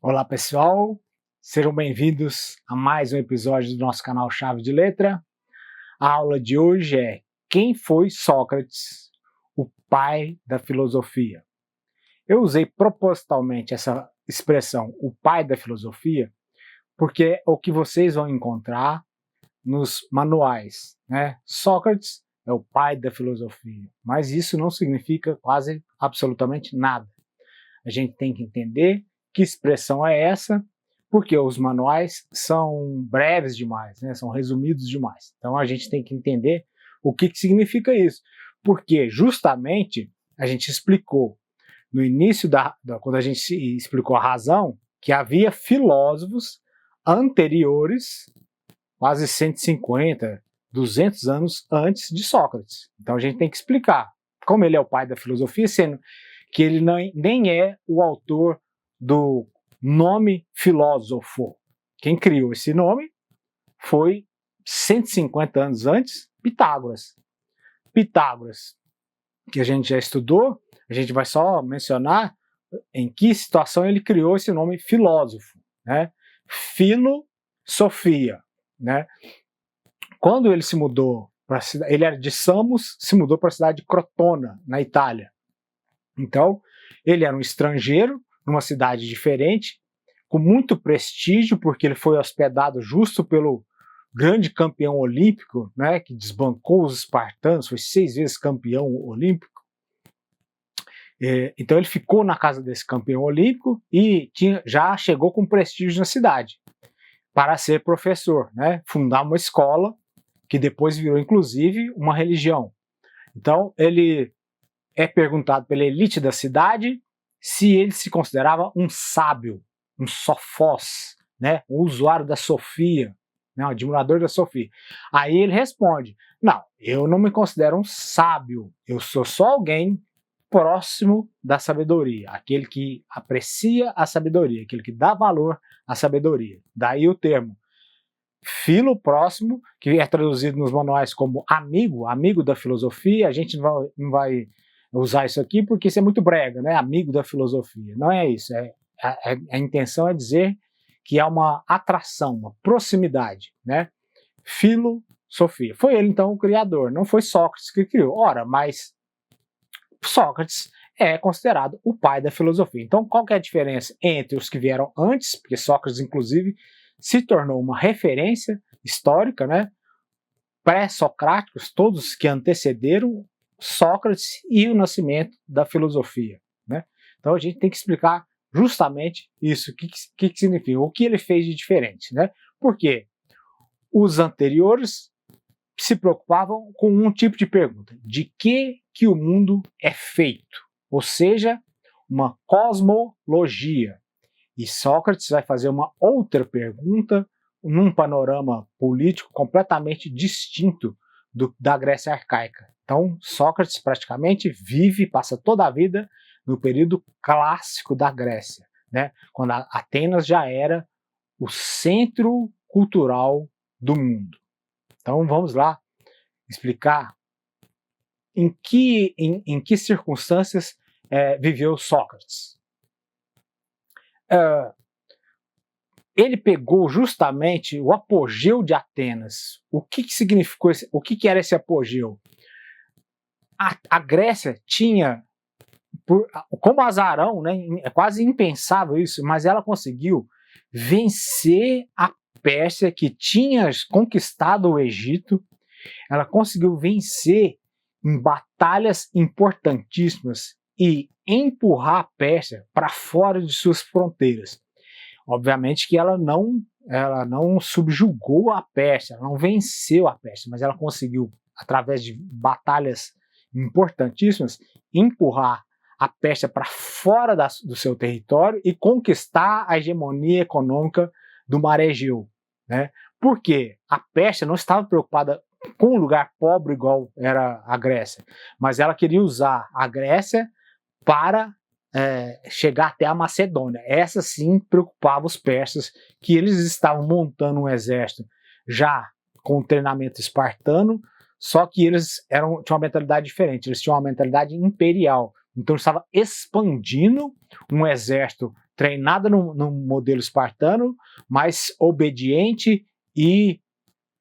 Olá pessoal, sejam bem-vindos a mais um episódio do nosso canal Chave de Letra. A aula de hoje é Quem foi Sócrates, o pai da filosofia? Eu usei propositalmente essa expressão, o pai da filosofia, porque é o que vocês vão encontrar nos manuais, né? Sócrates é o pai da filosofia, mas isso não significa quase absolutamente nada. A gente tem que entender que expressão é essa, porque os manuais são breves demais, né? São resumidos demais. Então a gente tem que entender o que significa isso, porque justamente a gente explicou no início quando a gente explicou a razão, que havia filósofos anteriores, quase 150, 200 anos antes de Sócrates. Então a gente tem que explicar como ele é o pai da filosofia, sendo que ele nem é o autor do nome filósofo. Quem criou esse nome foi 150 anos antes, Pitágoras. Pitágoras, que a gente já estudou, a gente vai só mencionar em que situação ele criou esse nome filósofo, né? Filosofia, né? Quando ele se mudou para ele era de Samos, se mudou para a cidade de Crotona, na Itália. Então, ele era um estrangeiro numa cidade diferente, com muito prestígio, porque ele foi hospedado justo pelo grande campeão olímpico, né, que desbancou os espartanos, foi 6 vezes campeão olímpico. Então ele ficou na casa desse campeão olímpico e já chegou com prestígio na cidade para ser professor, né, fundar uma escola que depois virou inclusive uma religião. Então ele é perguntado pela elite da cidade se ele se considerava um sábio, um sofós, né, um usuário da Sofia, né, um admirador da Sofia. Aí ele responde: não, eu não me considero um sábio, eu sou só alguém próximo da sabedoria, aquele que aprecia a sabedoria, aquele que dá valor à sabedoria. Daí o termo filo, próximo, que é traduzido nos manuais como amigo, amigo da filosofia. A gente não vai usar isso aqui porque isso é muito brega, né? Amigo da filosofia. Não é isso. A intenção é dizer que há uma atração, uma proximidade, né? Filosofia. Foi ele, então, o criador. Não foi Sócrates que criou. Ora, mas Sócrates é considerado o pai da filosofia. Então, qual que é a diferença entre os que vieram antes, porque Sócrates, inclusive, se tornou uma referência histórica, né? Pré-socráticos, todos que antecederam Sócrates e o nascimento da filosofia, né? Então a gente tem que explicar justamente isso, o que significa, o que ele fez de diferente, né? Porque os anteriores se preocupavam com um tipo de pergunta: de que o mundo é feito? Ou seja, uma cosmologia. E Sócrates vai fazer uma outra pergunta num panorama político completamente distinto da Grécia arcaica. Então, Sócrates praticamente passa toda a vida no período clássico da Grécia, né? Quando Atenas já era o centro cultural do mundo. Então, vamos lá explicar em que circunstâncias viveu Sócrates. Ele pegou justamente o apogeu de Atenas. O que significou o que era esse apogeu? A Grécia tinha, como azarão, né, é quase impensável isso, mas ela conseguiu vencer a Pérsia, que tinha conquistado o Egito. Ela conseguiu vencer em batalhas importantíssimas e empurrar a Pérsia para fora de suas fronteiras. Obviamente que ela não subjugou a Pérsia, ela não venceu a Pérsia, mas ela conseguiu, através de batalhas importantíssimas, empurrar a Pérsia para fora do seu território e conquistar a hegemonia econômica do Mar Egeu, né? Por quê? A Pérsia não estava preocupada com um lugar pobre igual era a Grécia, mas ela queria usar a Grécia para chegar até a Macedônia. Essa sim preocupava os persas, que eles estavam montando um exército já com treinamento espartano, só que eles tinham uma mentalidade diferente, eles tinham uma mentalidade imperial, Então estava expandindo um exército treinado no modelo espartano, mas obediente e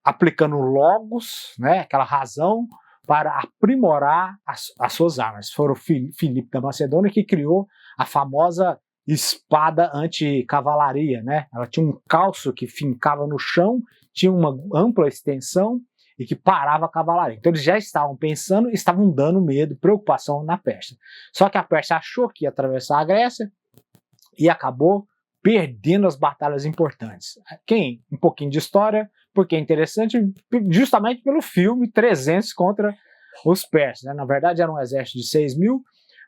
aplicando logos, né, aquela razão, para aprimorar as suas armas. Foram Filipe da Macedônia que criou a famosa espada anti-cavalaria, né? Ela tinha um calço que fincava no chão, tinha uma ampla extensão e que parava a cavalaria. Então eles já estavam pensando, estavam dando medo, preocupação na Pérsia. Só que a Pérsia achou que ia atravessar a Grécia e acabou perdendo as batalhas importantes. Um pouquinho de história, porque é interessante, justamente pelo filme 300 contra os persas. Né? Na verdade, era um exército de 6.000,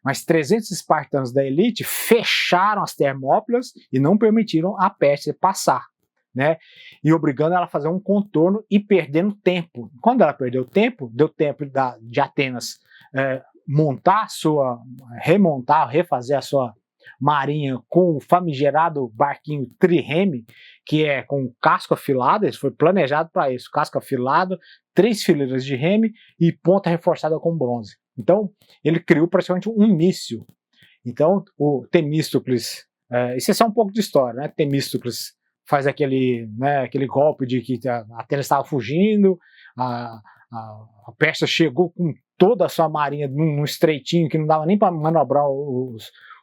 mas 300 espartanos da elite fecharam as Termópilas e não permitiram a Pérsia passar, né? E obrigando ela a fazer um contorno e perdendo tempo. Quando ela perdeu tempo, deu tempo de Atenas refazer a sua marinha com o famigerado barquinho trireme, que é com casco afilado. Isso foi planejado para isso, casco afilado, 3 fileiras de reme e ponta reforçada com bronze. Então ele criou praticamente um míssil. Então o Temístocles, isso é só um pouco de história, né? Temístocles faz aquele golpe de que a Atenas estava fugindo, a Pérsia chegou com toda a sua marinha num estreitinho que não dava nem para manobrar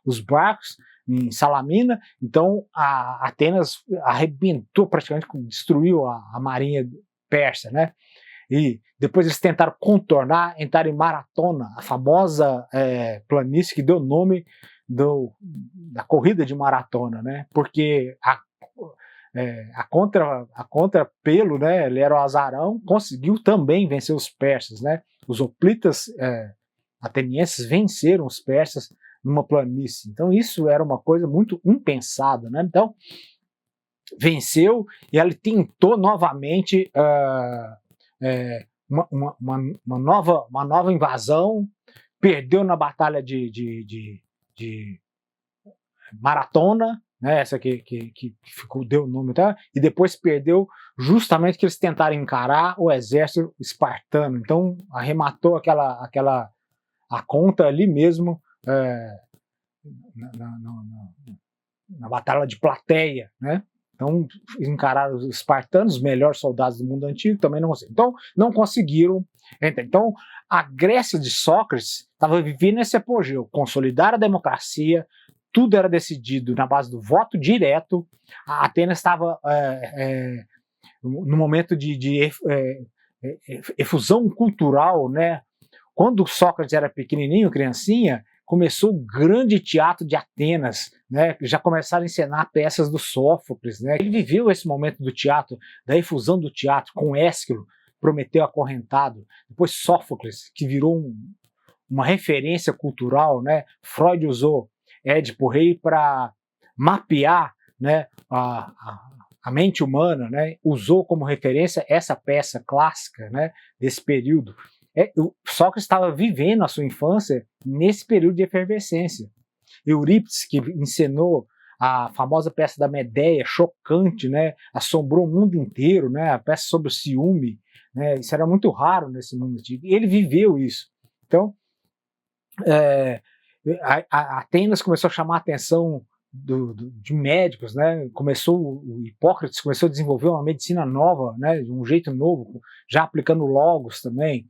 os barcos em Salamina. Então a Atenas arrebentou, praticamente destruiu a marinha persa, né? E depois eles tentaram contornar, entraram em Maratona, a famosa planície que deu nome da corrida de maratona, né? Porque a contrapelo, né, ele era o azarão, conseguiu também vencer os persas, né? Os hoplitas atenienses venceram os persas numa planície. Então isso era uma coisa muito impensada, né? Então venceu e ela tentou novamente uma nova invasão, perdeu na batalha de Maratona, né, essa que deu o nome, tá? E depois perdeu justamente que eles tentaram encarar o exército espartano. Então arrematou a conta ali mesmo na batalha de Plateia, né? Então encararam os espartanos, os melhores soldados do mundo antigo, também não conseguiram. Então não conseguiram. Então a Grécia de Sócrates estava vivendo esse apogeu, consolidar a democracia. Tudo era decidido na base do voto direto. A Atenas estava no momento de efusão cultural, né? Quando Sócrates era pequenininho, criancinha, começou o grande teatro de Atenas, né? Já começaram a encenar peças do Sófocles, né? Ele viveu esse momento do teatro, da efusão do teatro, com Ésquilo, Prometeu acorrentado, depois Sófocles, que virou uma referência cultural, né? Freud usou Édipo Rei para mapear, né, a mente humana, né? Usou como referência essa peça clássica, né, desse período. O Sócrates estava vivendo a sua infância nesse período de efervescência. Eurípides, que encenou a famosa peça da Medéia, chocante, né, assombrou o mundo inteiro, né, a peça sobre o ciúme, né, isso era muito raro nesse mundo antigo, e ele viveu isso. Então, a Atenas começou a chamar a atenção de médicos, né? O Hipócrates começou a desenvolver uma medicina nova, né? De um jeito novo, já aplicando logos também.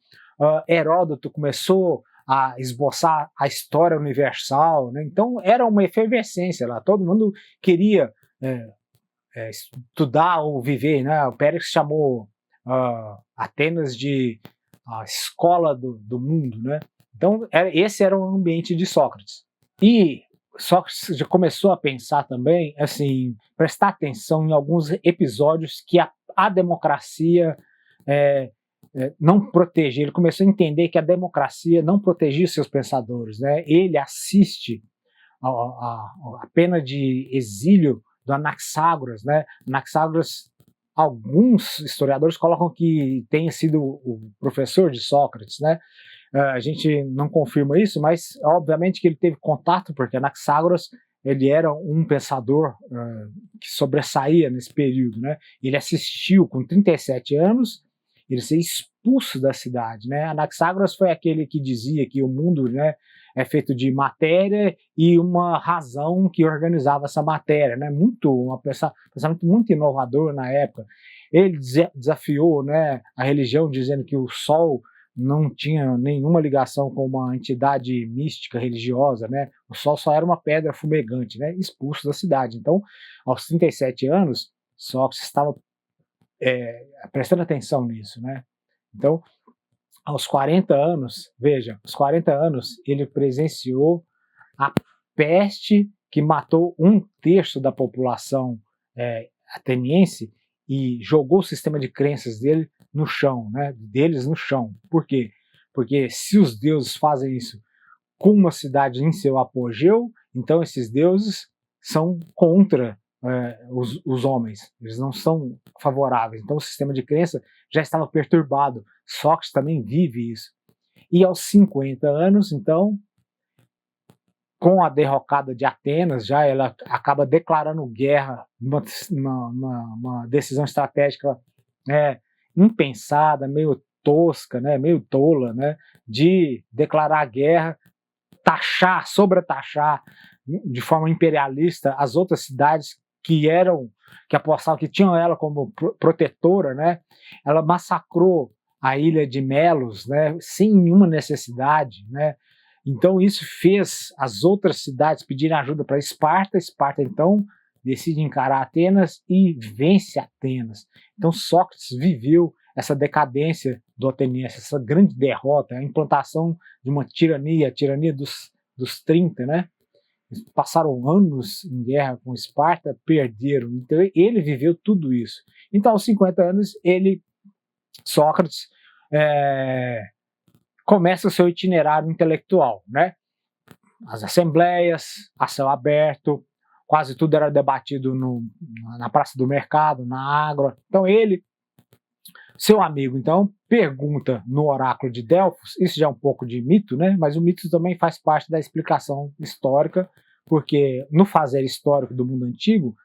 Heródoto começou a esboçar a história universal, né? Então era uma efervescência lá, todo mundo queria estudar ou viver, né? O Péricles chamou Atenas de a escola do mundo, né? Então esse era o ambiente de Sócrates. E Sócrates já começou a pensar também, assim, prestar atenção em alguns episódios que a democracia não protegia. Ele começou a entender que a democracia não protegia seus pensadores, né? Ele assiste a pena de exílio do Anaxágoras, né? Anaxágoras, alguns historiadores colocam que tenha sido o professor de Sócrates, né? A gente não confirma isso, mas obviamente que ele teve contato, porque Anaxágoras ele era um pensador que sobressaía nesse período, né? Ele assistiu com 37 anos, ele ser expulso da cidade, né? Anaxágoras foi aquele que dizia que o mundo, né, é feito de matéria e uma razão que organizava essa matéria, né? Um pensamento muito inovador na época. Ele desafiou, né, a religião, dizendo que o Sol não tinha nenhuma ligação com uma entidade mística religiosa, né? O Sol só era uma pedra fumegante, né? Expulso da cidade. Então, aos 37 anos, Sócrates estava prestando atenção nisso, né? Então, aos 40 anos, veja, aos 40 anos, ele presenciou a peste que matou 1/3 da população ateniense e jogou o sistema de crenças dele no chão, né? Deles no chão. Por quê? Porque se os deuses fazem isso com uma cidade em seu apogeu, então esses deuses são contra os homens, eles não são favoráveis. Então o sistema de crença já estava perturbado. Sócrates também vive isso. E aos 50 anos, então, com a derrocada de Atenas, já ela acaba declarando guerra, uma decisão estratégica impensada, tosca, né, meio tola, né, de declarar guerra, sobretaxar de forma imperialista as outras cidades que apostavam, que tinham ela como protetora, né? Ela massacrou a ilha de Melos, né, sem nenhuma necessidade, né? Então isso fez as outras cidades pedirem ajuda para Esparta. Esparta então decide encarar Atenas e vence Atenas. Então Sócrates viveu essa decadência do ateniense, essa grande derrota, a implantação de uma tirania, a tirania dos 30, né? Passaram anos em guerra com Esparta, perderam. Então ele viveu tudo isso. Então aos 50 anos, Sócrates, começa o seu itinerário intelectual, né? As assembleias, a céu aberto, quase tudo era debatido na Praça do Mercado, na Ágora. Então seu amigo, então, pergunta no oráculo de Delfos. Isso já é um pouco de mito, né? Mas o mito também faz parte da explicação histórica, porque no fazer histórico do mundo antigo,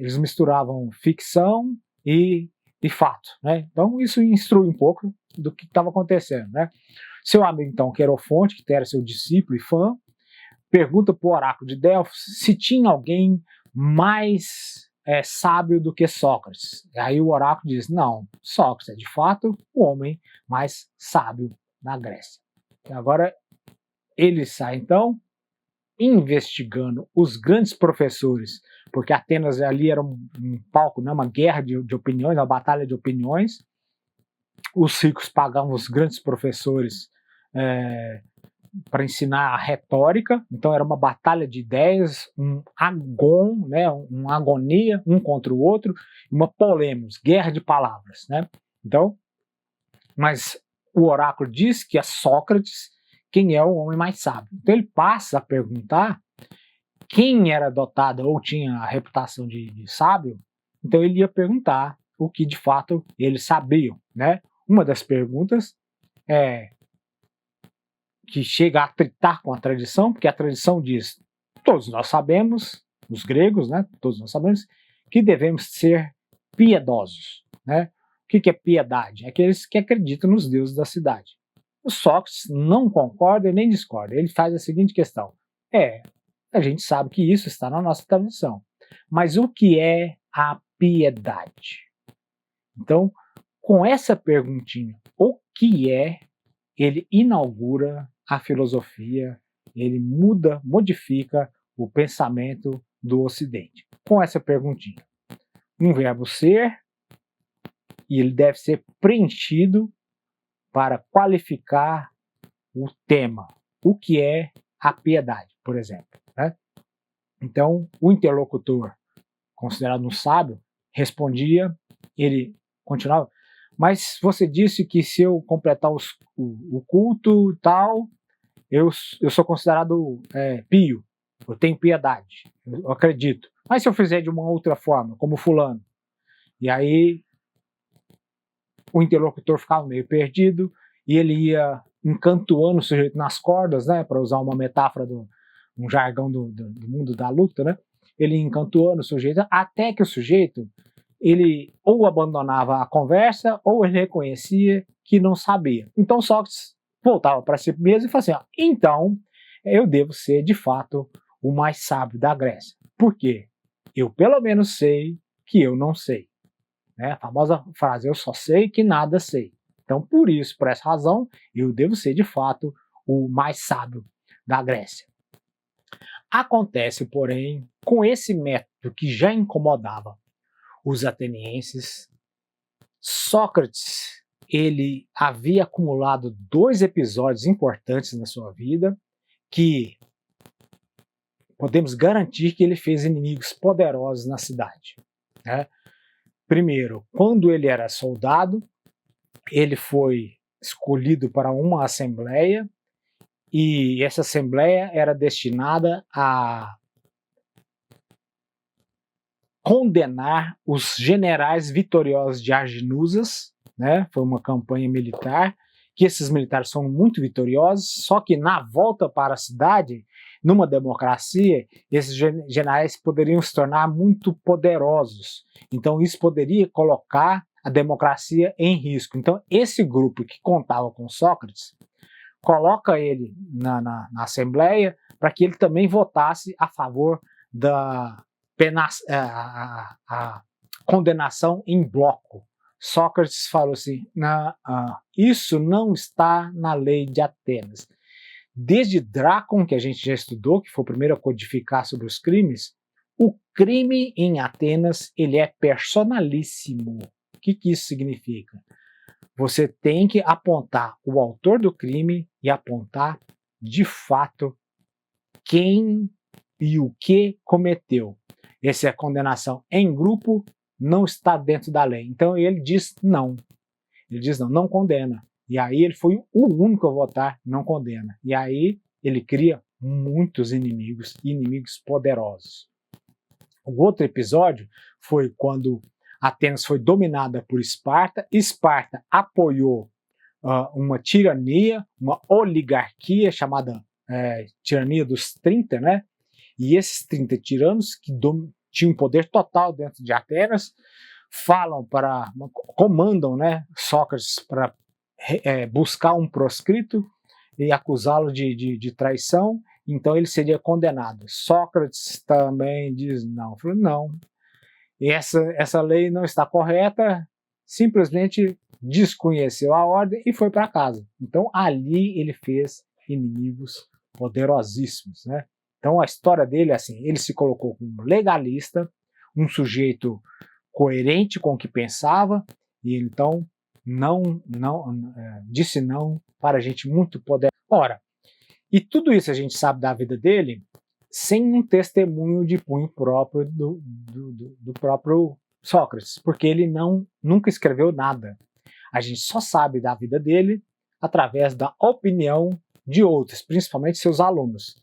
eles misturavam ficção e fato, né? Então isso instrui um pouco do que estava acontecendo, né? Seu amigo, então, Querofonte, que era seu discípulo e fã, pergunta para o oráculo de Delfos se tinha alguém mais sábio do que Sócrates. E aí o oráculo diz, não, Sócrates é de fato o homem mais sábio da Grécia. E agora ele sai, então, investigando os grandes professores, porque Atenas ali era um palco, né, uma guerra de opiniões, uma batalha de opiniões. Os ricos pagavam os grandes professores para ensinar a retórica, então era uma batalha de ideias, um agon, né, uma agonia um contra o outro, uma polêmica, guerra de palavras, né? Então, mas o oráculo diz que é Sócrates quem é o homem mais sábio. Então ele passa a perguntar quem era dotado ou tinha a reputação de sábio, então ele ia perguntar o que de fato eles sabiam, né? Uma das perguntas que chega a atritar com a tradição, porque a tradição diz, todos nós sabemos, os gregos, né, todos nós sabemos, que devemos ser piedosos, né? O que é piedade? É aqueles que acreditam nos deuses da cidade. O Sócrates não concorda e nem discorda. Ele faz a seguinte questão. A gente sabe que isso está na nossa tradição. Mas o que é a piedade? Então, com essa perguntinha, o que é, ele inaugura a filosofia, ele modifica o pensamento do Ocidente. Com essa perguntinha. Um verbo ser, e ele deve ser preenchido para qualificar o tema. O que é a piedade, por exemplo, né? Então, o interlocutor, considerado um sábio, respondia, ele continuava, mas você disse que se eu completar o culto e tal, eu sou considerado pio, eu tenho piedade, eu acredito. Mas se eu fizer de uma outra forma, como fulano? E aí o interlocutor ficava meio perdido e ele ia encantoando o sujeito nas cordas, né, para usar uma metáfora um jargão do mundo da luta, né? Ele encantoando o sujeito até que o sujeito ele ou abandonava a conversa ou ele reconhecia que não sabia. Então Sócrates voltava para si mesmo e falava assim, ó, então eu devo ser de fato o mais sábio da Grécia. Por quê? Eu pelo menos sei que eu não sei. Né? A famosa frase, eu só sei que nada sei. Então, por isso, por essa razão, eu devo ser de fato o mais sábio da Grécia. Acontece, porém, com esse método que já incomodava os atenienses, Sócrates, ele havia acumulado 2 episódios importantes na sua vida que podemos garantir que ele fez inimigos poderosos na cidade. Né? Primeiro, quando ele era soldado, ele foi escolhido para uma assembleia e essa assembleia era destinada a condenar os generais vitoriosos de Arginusas, né? Foi uma campanha militar, que esses militares são muito vitoriosos, só que na volta para a cidade, numa democracia, esses generais poderiam se tornar muito poderosos. Então isso poderia colocar a democracia em risco. Então esse grupo que contava com Sócrates, coloca ele na assembleia para que ele também votasse a favor da a condenação em bloco. Sócrates falou assim, isso não está na lei de Atenas. Desde Drácon, que a gente já estudou, que foi o primeiro a codificar sobre os crimes, o crime em Atenas ele é personalíssimo. O que isso significa? Você tem que apontar o autor do crime e apontar, de fato, quem e o que cometeu. Essa condenação em grupo não está dentro da lei. Então ele diz não. Ele diz não condena. E aí ele foi o único a votar não condena. E aí ele cria muitos inimigos, inimigos poderosos. O outro episódio foi quando Atenas foi dominada por Esparta. Esparta apoiou uma tirania, uma oligarquia chamada tirania dos 30, né? E esses 30 tiranos que tinham poder total dentro de Atenas comandam, né, Sócrates para buscar um proscrito e acusá-lo de traição. Então ele seria condenado. Sócrates também diz não. Falou, não. E essa lei não está correta, simplesmente desconheceu a ordem e foi para casa. Então ali ele fez inimigos poderosíssimos, né? Então a história dele é assim, ele se colocou como legalista, um sujeito coerente com o que pensava, e então disse não para gente muito poderosa. Ora, e tudo isso a gente sabe da vida dele sem um testemunho de punho próprio do próprio Sócrates, porque ele nunca escreveu nada. A gente só sabe da vida dele através da opinião de outros, principalmente seus alunos.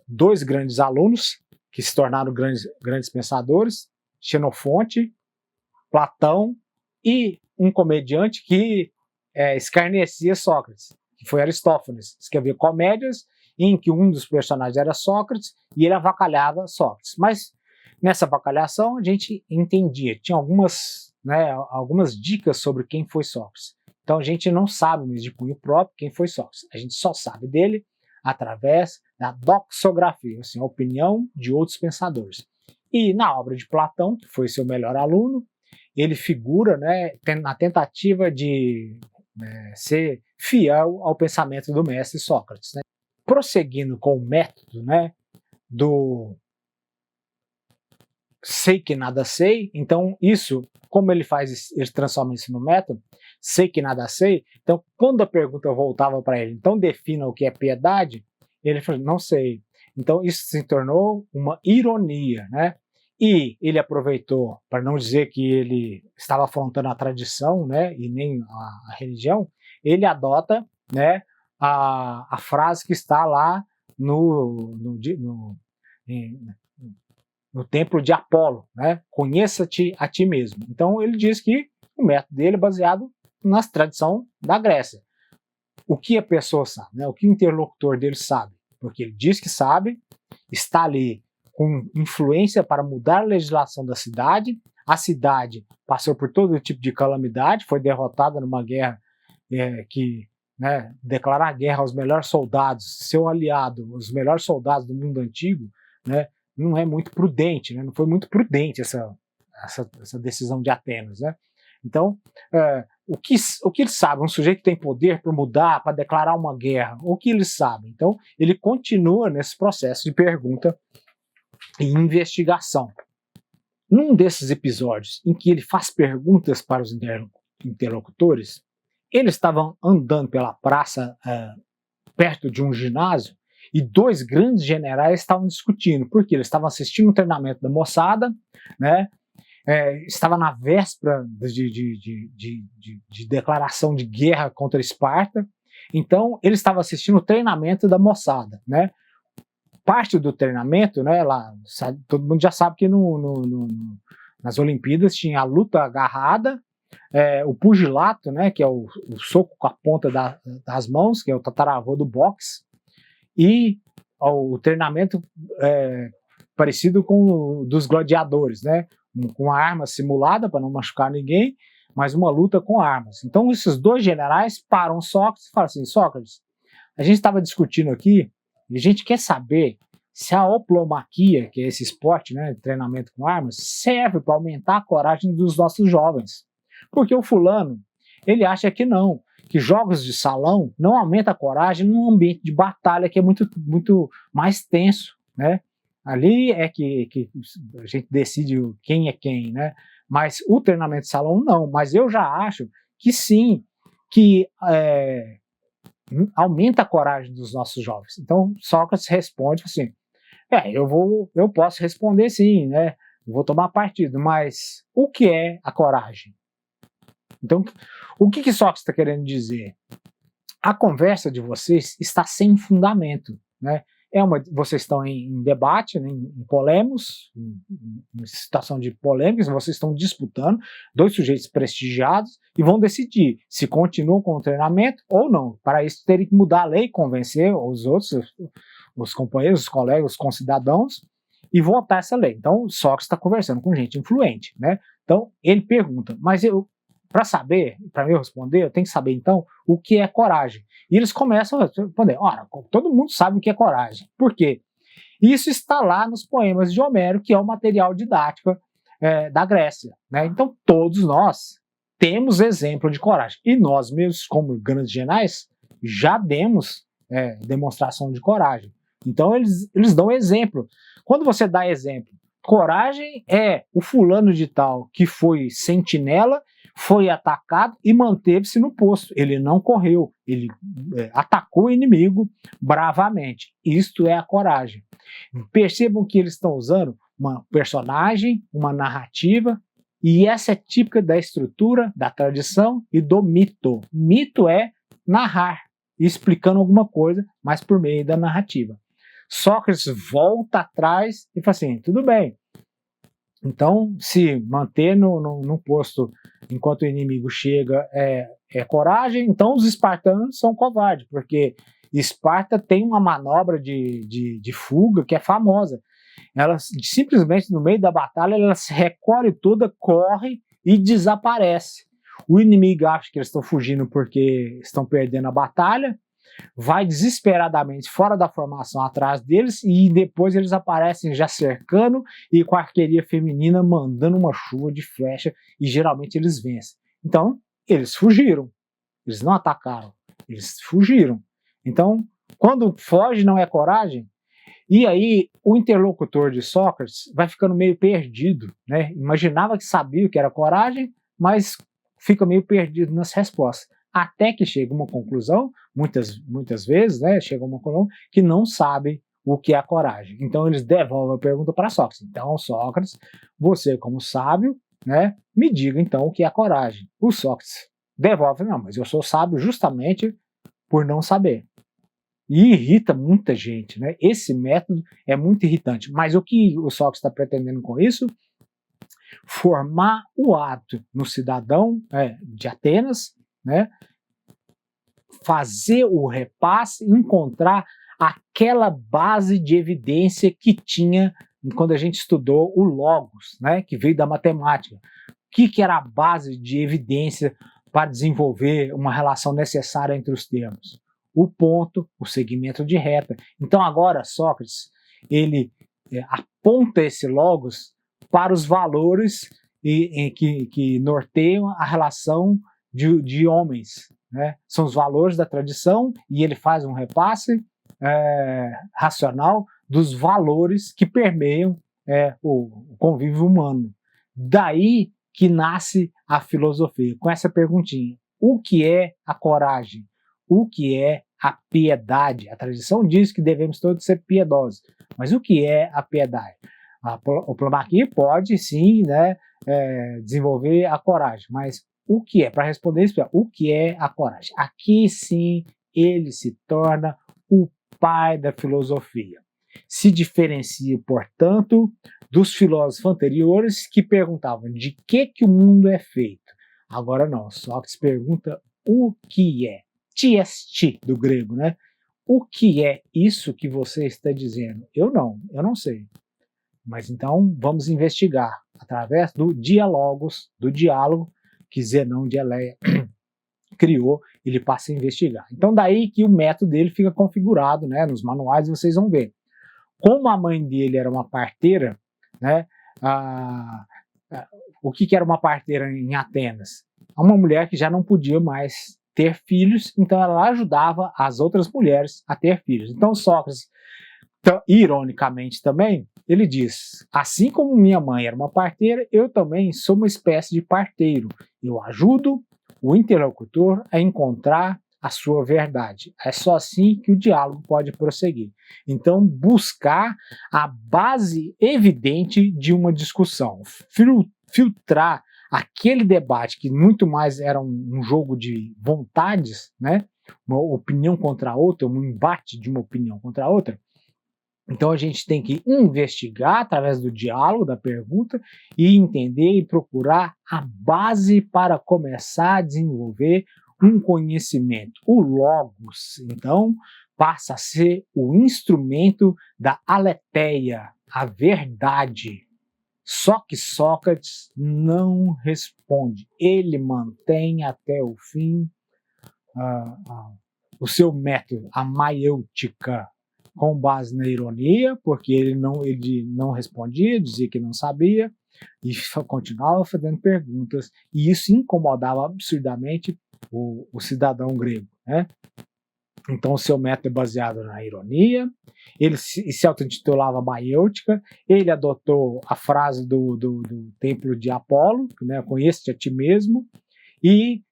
2 grandes alunos que se tornaram grandes pensadores, Xenofonte, Platão e um comediante que escarnecia Sócrates, que foi Aristófanes. Escrevia comédias em que um dos personagens era Sócrates e ele avacalhava Sócrates. Mas nessa avacalhação a gente entendia, tinha algumas dicas sobre quem foi Sócrates. Então a gente não sabe mesmo de punho próprio quem foi Sócrates. A gente só sabe dele através da doxografia, assim, a opinião de outros pensadores. E na obra de Platão, que foi seu melhor aluno, ele figura, né, na tentativa de ser fiel ao pensamento do mestre Sócrates. Né? Prosseguindo com o método, né, do sei que nada sei, então isso, como ele transforma isso no método, sei que nada sei, então quando a pergunta voltava para ele, então defina o que é piedade, ele falou, não sei. Então isso se tornou uma ironia, né? E ele aproveitou, para não dizer que ele estava afrontando a tradição, né, e nem a religião, ele adota, né, a frase que está lá no templo de Apolo, né? Conheça-te a ti mesmo. Então ele diz que o método dele é baseado na tradição da Grécia. O que a pessoa sabe, né? O que o interlocutor dele sabe, porque ele diz que sabe, está ali com influência para mudar a legislação da cidade. A cidade passou por todo tipo de calamidade, foi derrotada numa guerra que né, declarar guerra aos melhores soldados, seu aliado, os melhores soldados do mundo antigo, né, não é muito prudente, né, não foi muito prudente essa decisão de Atenas, né? Então, o que eles sabem? Um sujeito que tem poder para mudar, para declarar uma guerra, o que eles sabem? Então, ele continua nesse processo de pergunta e investigação. Num desses episódios em que ele faz perguntas para os interlocutores, eles estavam andando pela praça perto de um ginásio e dois grandes generais estavam discutindo, porque eles estavam assistindo o treinamento da moçada, né? Estava na véspera de declaração de guerra contra Esparta, então ele estava assistindo o treinamento da moçada, né? Parte do treinamento, né, lá, todo mundo já sabe que nas Olimpíadas tinha a luta agarrada, o pugilato, né, que é o soco com a ponta das mãos, que é o tataravô do boxe, e o treinamento parecido com o dos gladiadores, né, com a arma simulada para não machucar ninguém, mas uma luta com armas. Então esses dois generais param Sócrates e falam assim: Sócrates, a gente estava discutindo aqui e a gente quer saber se a hoplomaquia, que é esse esporte, né, treinamento com armas, serve para aumentar a coragem dos nossos jovens. Porque o fulano, ele acha que não, que jogos de salão não aumentam a coragem num ambiente de batalha que é muito, muito mais tenso, né? Ali é que a gente decide quem é quem, né? Mas o treinamento de salão não. Mas eu já acho que sim, que aumenta a coragem dos nossos jovens. Então Sócrates responde assim: eu posso responder sim, né? Vou tomar partido, mas o que é a coragem? Então, o que Sócrates está querendo dizer? A conversa de vocês está sem fundamento, né? Vocês estão em debate, né, em polemos, em situação de polêmicas, vocês estão disputando, dois sujeitos prestigiados, e vão decidir se continuam com o treinamento ou não. Para isso, terem que mudar a lei, convencer os outros, os companheiros, os colegas, os concidadãos, e votar essa lei. Então, Sócrates está conversando com gente influente, né? Então, ele pergunta, mas para saber, para eu responder, eu tenho que saber, então, o que é coragem. E eles começam a responder: ora, todo mundo sabe o que é coragem. Por quê? Isso está lá nos poemas de Homero, que é o material didático da Grécia, né? Então, todos nós temos exemplo de coragem. E nós mesmos, como grandes generais, já demos demonstração de coragem. Então, eles dão exemplo. Quando você dá exemplo, coragem é o fulano de tal que foi sentinela, foi atacado e manteve-se no posto. Ele não correu, ele atacou o inimigo bravamente. Isto é a coragem. Percebam que eles estão usando uma personagem, uma narrativa, e essa é típica da estrutura, da tradição e do mito. Mito é narrar, explicando alguma coisa, mas por meio da narrativa. Sócrates volta atrás e fala assim: tudo bem, então se manter no posto enquanto o inimigo chega é coragem, então os espartanos são covardes, porque Esparta tem uma manobra de fuga que é famosa. Ela simplesmente, no meio da batalha, ela se recolhe toda, corre e desaparece. O inimigo acha que eles estão fugindo porque estão perdendo a batalha, vai desesperadamente fora da formação atrás deles, e depois eles aparecem já cercando e com a arqueria feminina mandando uma chuva de flecha, e geralmente eles vencem. Então, eles fugiram. Eles não atacaram, eles fugiram. Então, quando foge não é coragem. E aí o interlocutor de Sócrates vai ficando meio perdido, né? Imaginava que sabia o que era coragem, mas fica meio perdido nas respostas. Até que chega uma conclusão, muitas vezes, né, chega uma conclusão que não sabe o que é a coragem. Então eles devolvem a pergunta para Sócrates. Então, Sócrates, você como sábio, né, me diga então o que é a coragem. O Sócrates devolve: não, mas eu sou sábio justamente por não saber. E irrita muita gente, né? Esse método é muito irritante. Mas o que o Sócrates está pretendendo com isso? Formar o hábito no cidadão de Atenas, né? Fazer o repasse, encontrar aquela base de evidência que tinha quando a gente estudou o Logos, né? Que veio da matemática. O que era a base de evidência para desenvolver uma relação necessária entre os termos? O ponto, o segmento de reta. Então agora Sócrates, ele aponta esse logos para os valores que norteiam a relação de homens, né? São os valores da tradição, e ele faz um repasse racional dos valores que permeiam o convívio humano. Daí que nasce a filosofia, com essa perguntinha: o que é a coragem? O que é a piedade? A tradição diz que devemos todos ser piedosos, mas o que é a piedade? O Plamacchi pode sim, né, desenvolver a coragem, mas o que é? Para responder isso, o que é a coragem? Aqui sim ele se torna o pai da filosofia. Se diferencia, portanto, dos filósofos anteriores que perguntavam de que o mundo é feito. Agora não, Sócrates pergunta o que é. Tiesti, do grego, né? O que é isso que você está dizendo? Eu não sei. Mas então vamos investigar através do diálogos, do diálogo que Zenão de Eleia criou, ele passa a investigar. Então daí que o método dele fica configurado, né? Nos manuais vocês vão ver. Como a mãe dele era uma parteira, né? O que era uma parteira em Atenas? Uma mulher que já não podia mais ter filhos, então ela ajudava as outras mulheres a ter filhos. Então Sócrates, ironicamente também, ele diz: assim como minha mãe era uma parteira, eu também sou uma espécie de parteiro. Eu ajudo o interlocutor a encontrar a sua verdade. É só assim que o diálogo pode prosseguir. Então, buscar a base evidente de uma discussão, filtrar aquele debate que muito mais era um jogo de vontades, né? Uma opinião contra a outra, um embate de uma opinião contra a outra. Então a gente tem que investigar através do diálogo, da pergunta, e entender e procurar a base para começar a desenvolver um conhecimento. O logos, então, passa a ser o instrumento da aletheia, a verdade. Só que Sócrates não responde. Ele mantém até o fim o seu método, a maiêutica, com base na ironia, porque ele não respondia, dizia que não sabia, e continuava fazendo perguntas, e isso incomodava absurdamente o cidadão grego, né? Então o seu método é baseado na ironia, ele se auto-intitulava maiêutica, ele adotou a frase do templo de Apolo, né, conheça-te a ti mesmo, e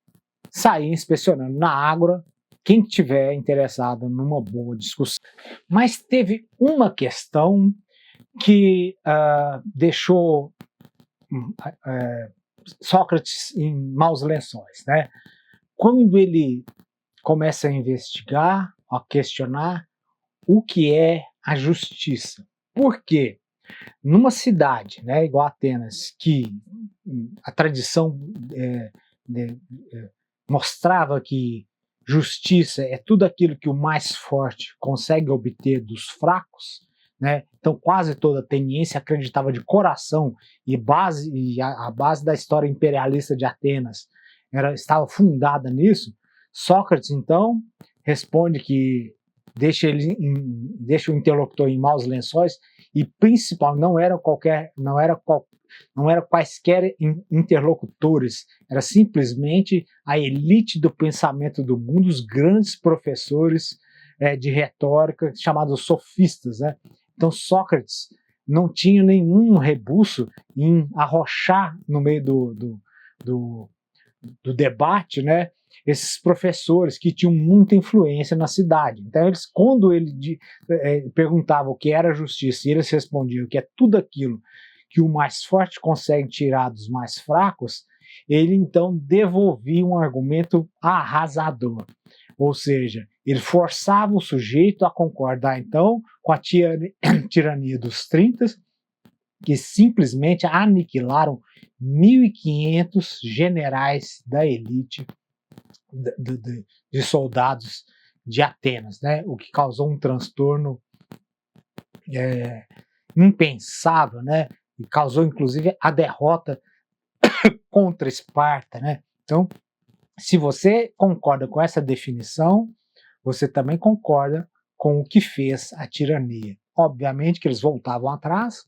saía inspecionando na ágora quem estiver interessado numa boa discussão. Mas teve uma questão que deixou Sócrates em maus lençóis, né? Quando ele começa a investigar, a questionar o que é a justiça. Por quê? Numa cidade, né, igual Atenas, que a tradição mostrava que justiça é tudo aquilo que o mais forte consegue obter dos fracos, né? Então quase toda ateniense acreditava de coração, e a base da história imperialista de Atenas estava fundada nisso. Sócrates então responde que deixa o interlocutor em maus lençóis, e principalmente não era quaisquer interlocutores, era simplesmente a elite do pensamento do mundo, os grandes professores de retórica, chamados sofistas, né? Então Sócrates não tinha nenhum rebuço em arrochar no meio do debate, né, esses professores que tinham muita influência na cidade. Então, quando ele perguntava o que era justiça, e eles respondiam que é tudo aquilo que o mais forte consegue tirar dos mais fracos, ele então devolvia um argumento arrasador. Ou seja, ele forçava o sujeito a concordar então com a tirania dos 30, que simplesmente aniquilaram 1.500 generais da elite de soldados de Atenas, né? O que causou um transtorno impensável, né? E causou inclusive a derrota contra Esparta, né? Então Se você concorda com essa definição, você também concorda com o que fez a tirania. Obviamente que eles voltavam atrás,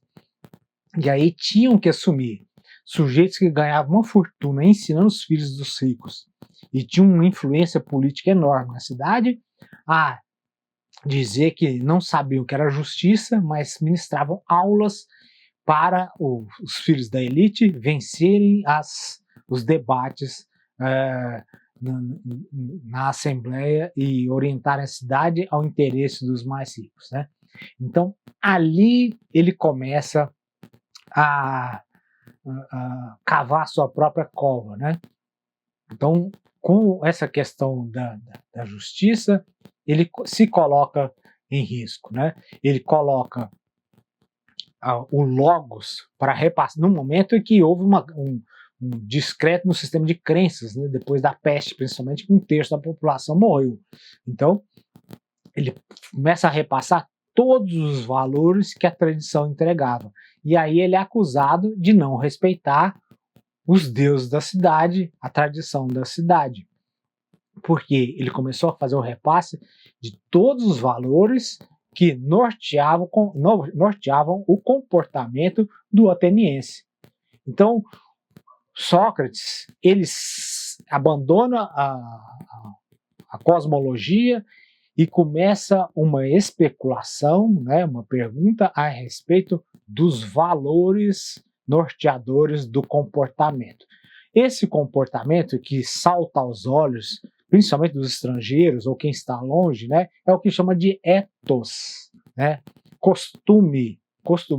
e aí tinham que assumir sujeitos que ganhavam uma fortuna ensinando os filhos dos ricos e tinham uma influência política enorme na cidade, a dizer que não sabiam o que era justiça, mas ministravam aulas para os filhos da elite vencerem os debates na Assembleia e orientarem a cidade ao interesse dos mais ricos, né? Então, ali ele começa a cavar sua própria cova, né? Então, com essa questão da justiça, ele se coloca em risco, né? Ele coloca o logos para repassar, no momento em que houve um descrédito no sistema de crenças, né? Depois da peste, principalmente, que um terço da população morreu. Então, ele começa a repassar todos os valores que a tradição entregava. E aí ele é acusado de não respeitar os deuses da cidade, a tradição da cidade. Porque ele começou a fazer o repasse de todos os valores que norteavam o comportamento do ateniense. Então, Sócrates, ele abandona a cosmologia e começa uma especulação, né, uma pergunta a respeito dos valores norteadores do comportamento. Esse comportamento que salta aos olhos, principalmente dos estrangeiros ou quem está longe, né, é o que chama de ethos, né, costume.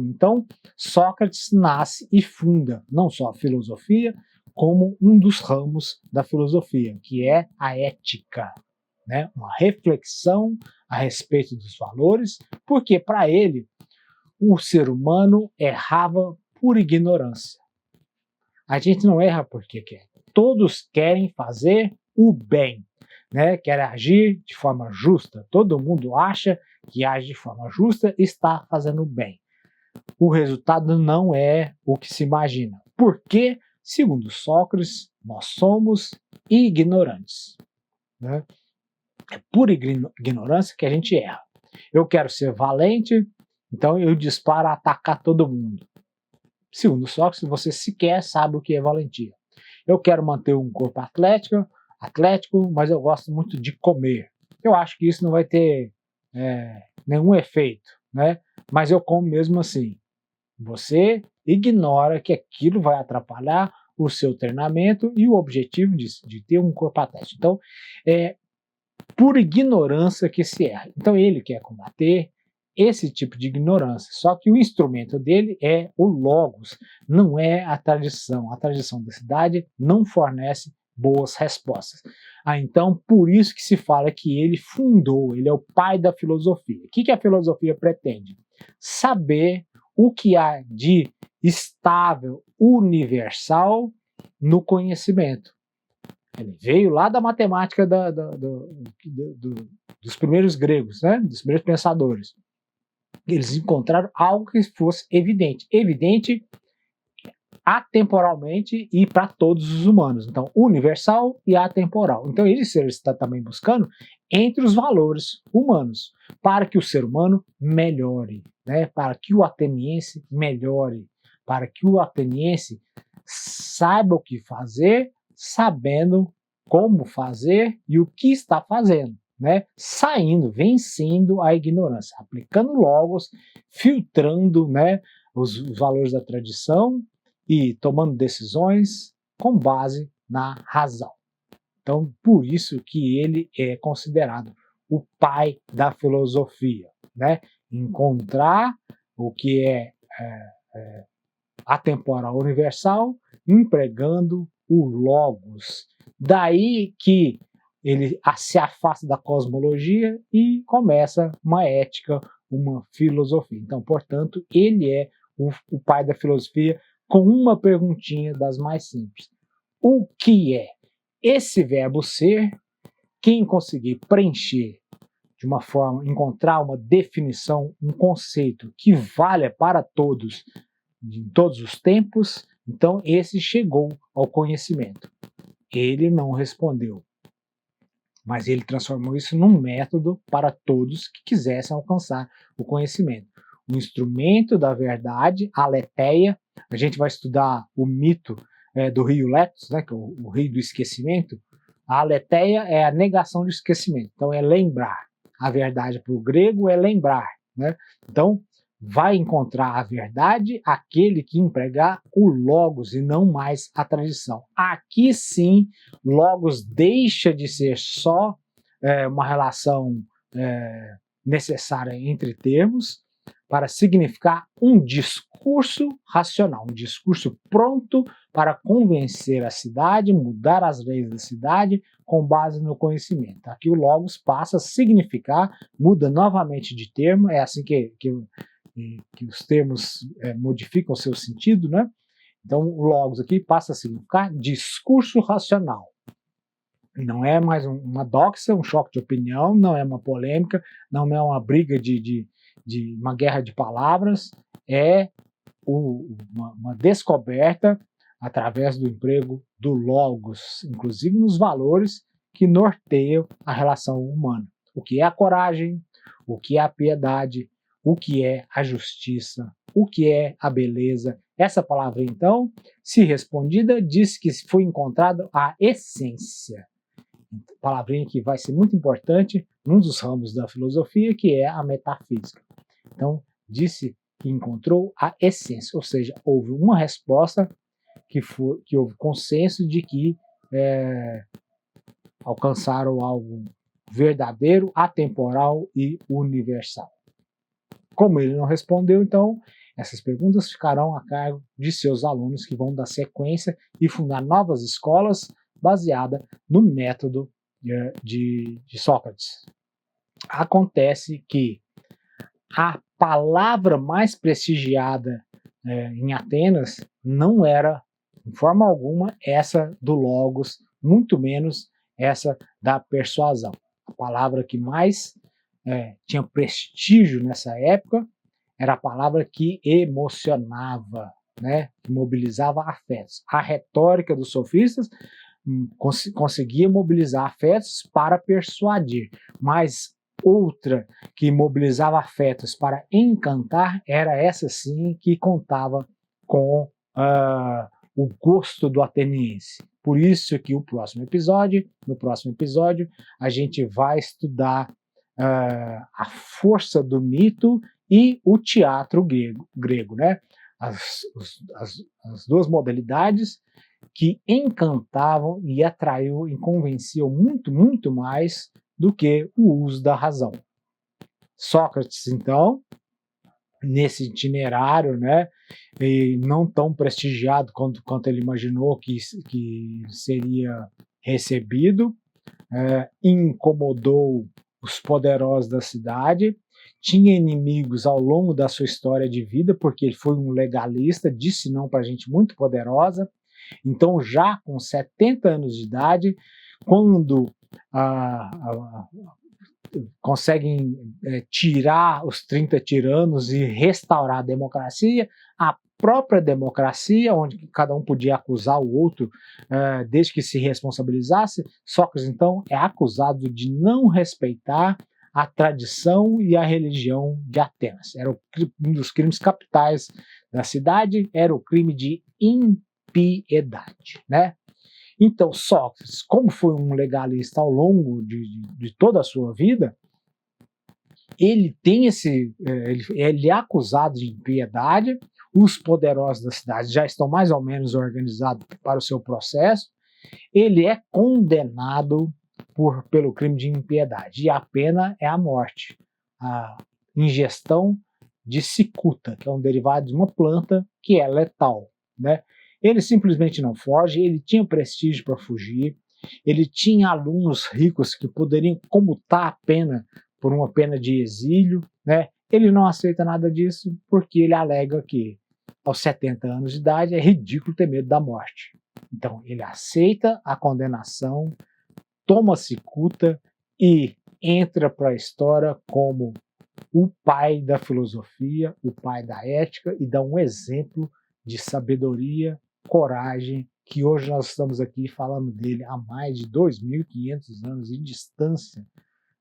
Então, Sócrates nasce e funda não só a filosofia, como um dos ramos da filosofia, que é a ética, né? Uma reflexão a respeito dos valores, porque para ele o ser humano errava por ignorância. A gente não erra porque quer. Todos querem fazer o bem, né? Querem agir de forma justa. Todo mundo acha que age de forma justa e está fazendo o bem. O resultado não é o que se imagina. Porque, segundo Sócrates, nós somos ignorantes, né? É por ignorância que a gente erra. Eu quero ser valente, então eu disparo a atacar todo mundo. Segundo Sócrates, você sequer sabe o que é valentia. Eu quero manter um corpo atlético, mas eu gosto muito de comer. Eu acho que isso não vai ter nenhum efeito, né? Mas eu como mesmo assim. Você ignora que aquilo vai atrapalhar o seu treinamento e o objetivo de ter um corpo atlético. Então, é por ignorância que se erra. Então, ele quer combater esse tipo de ignorância. Só que o instrumento dele é o logos, não é a tradição. A tradição da cidade não fornece boas respostas. Então, por isso que se fala que ele fundou, ele é o pai da filosofia. O que a filosofia pretende? Saber o que há de estável, universal no conhecimento. Ele veio lá da matemática dos primeiros gregos, né? Dos primeiros pensadores. Eles encontraram algo que fosse evidente. Evidente atemporalmente e para todos os humanos. Então, universal e atemporal. Então, ele está também buscando entre os valores humanos, para que o ser humano melhore, né? Para que o ateniense melhore, para que o ateniense saiba o que fazer, sabendo como fazer e o que está fazendo, né? Vencendo a ignorância, aplicando logos, filtrando, né, os valores da tradição e tomando decisões com base na razão. Então, por isso que ele é considerado o pai da filosofia, né? Encontrar o que é atemporal universal, empregando o logos. Daí que ele se afasta da cosmologia e começa uma ética, uma filosofia. Então, portanto, ele é o pai da filosofia, com uma perguntinha das mais simples. O que é? Esse verbo ser, quem conseguir preencher de uma forma, encontrar uma definição, um conceito que valha para todos, em todos os tempos, então esse chegou ao conhecimento. Ele não respondeu, mas ele transformou isso num método para todos que quisessem alcançar o conhecimento. O instrumento da verdade, a aletheia. A gente vai estudar o mito do rio Letos, né, que é o rio do esquecimento. A aletheia é a negação do esquecimento, então é lembrar. A verdade para o grego é lembrar, né? Então, vai encontrar a verdade aquele que empregar o logos e não mais a tradição. Aqui sim, logos deixa de ser só uma relação necessária entre termos para significar um discurso racional, um discurso pronto para convencer a cidade, mudar as leis da cidade com base no conhecimento. Aqui o logos passa a significar, muda novamente de termo, é assim que os termos modificam o seu sentido, né? Então, o logos aqui passa a significar discurso racional. Não é mais uma doxa, um choque de opinião, não é uma polêmica, não é uma briga de uma guerra de palavras, é uma descoberta através do emprego do logos, inclusive nos valores que norteiam a relação humana. O que é a coragem, o que é a piedade, o que é a justiça, o que é a beleza. Essa palavra, então, se respondida, diz que foi encontrada a essência. Palavrinha que vai ser muito importante num dos ramos da filosofia, que é a metafísica. Então, disse que encontrou a essência, ou seja, houve uma resposta que houve consenso de que alcançaram algo verdadeiro, atemporal e universal. Como ele não respondeu, então, essas perguntas ficarão a cargo de seus alunos, que vão dar sequência e fundar novas escolas baseadas no método de Sócrates. Acontece que a palavra mais prestigiada em Atenas não era, de forma alguma, essa do logos, muito menos essa da persuasão. A palavra que mais tinha prestígio nessa época era a palavra que emocionava, né? Que mobilizava afetos. A retórica dos sofistas conseguia mobilizar afetos para persuadir, mas outra que mobilizava afetos para encantar era essa sim que contava com o gosto do ateniense. Por isso que no próximo episódio, a gente vai estudar a força do mito e o teatro grego, né? As duas modalidades que encantavam e atraíam e convenciam muito, muito mais do que o uso da razão. Sócrates, então, nesse itinerário, né, e não tão prestigiado quanto ele imaginou que seria recebido, incomodou os poderosos da cidade, tinha inimigos ao longo da sua história de vida, porque ele foi um legalista, disse não para gente muito poderosa. Então, já com 70 anos de idade, quando conseguem tirar os 30 tiranos e restaurar a democracia, a própria democracia, onde cada um podia acusar o outro desde que se responsabilizasse, Sócrates, então, é acusado de não respeitar a tradição e a religião de Atenas. Era um dos crimes capitais da cidade, era o crime de impiedade, né? Então, Sócrates, como foi um legalista ao longo de toda a sua vida, ele tem ele é acusado de impiedade, os poderosos da cidade já estão mais ou menos organizados para o seu processo, ele é condenado pelo crime de impiedade, e a pena é a morte, a ingestão de cicuta, que é um derivado de uma planta que é letal, né? Ele simplesmente não foge, ele tinha prestígio para fugir, ele tinha alunos ricos que poderiam comutar a pena por uma pena de exílio, né? Ele não aceita nada disso porque ele alega que aos 70 anos de idade é ridículo ter medo da morte. Então ele aceita a condenação, toma cicuta e entra para a história como o pai da filosofia, o pai da ética, e dá um exemplo de sabedoria, coragem, que hoje nós estamos aqui falando dele há mais de 2.500 anos de distância,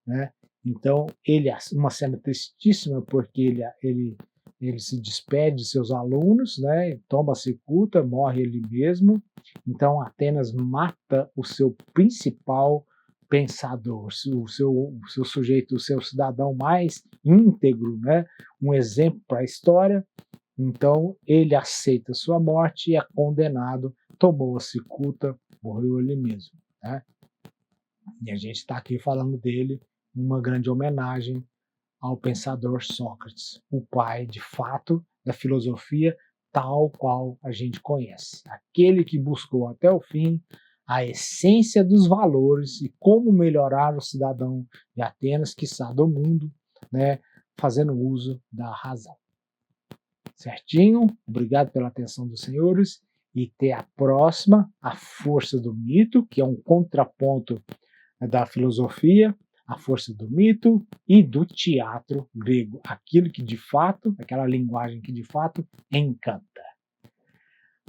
né? Então, ele é uma cena tristíssima, porque ele se despede de seus alunos, né? Toma a cicuta, morre ele mesmo. Então, Atenas mata o seu principal pensador, o seu sujeito, o seu cidadão mais íntegro, né? Um exemplo para a história. Então, ele aceita sua morte e é condenado, tomou a cicuta, morreu ele mesmo, né? E a gente está aqui falando dele, uma grande homenagem ao pensador Sócrates, o pai, de fato, da filosofia tal qual a gente conhece. Aquele que buscou até o fim a essência dos valores e como melhorar o cidadão de Atenas, quiçá do mundo, né, fazendo uso da razão. Certinho? Obrigado pela atenção dos senhores e até a próxima, a força do mito, que é um contraponto da filosofia, a força do mito e do teatro grego, aquilo que de fato, aquela linguagem que de fato encanta.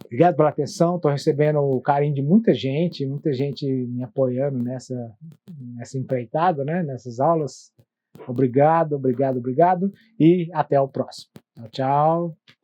Obrigado pela atenção, estou recebendo o carinho de muita gente me apoiando nessa empreitada, né, nessas aulas. Obrigado, obrigado, obrigado e até o próximo. Tchau, tchau.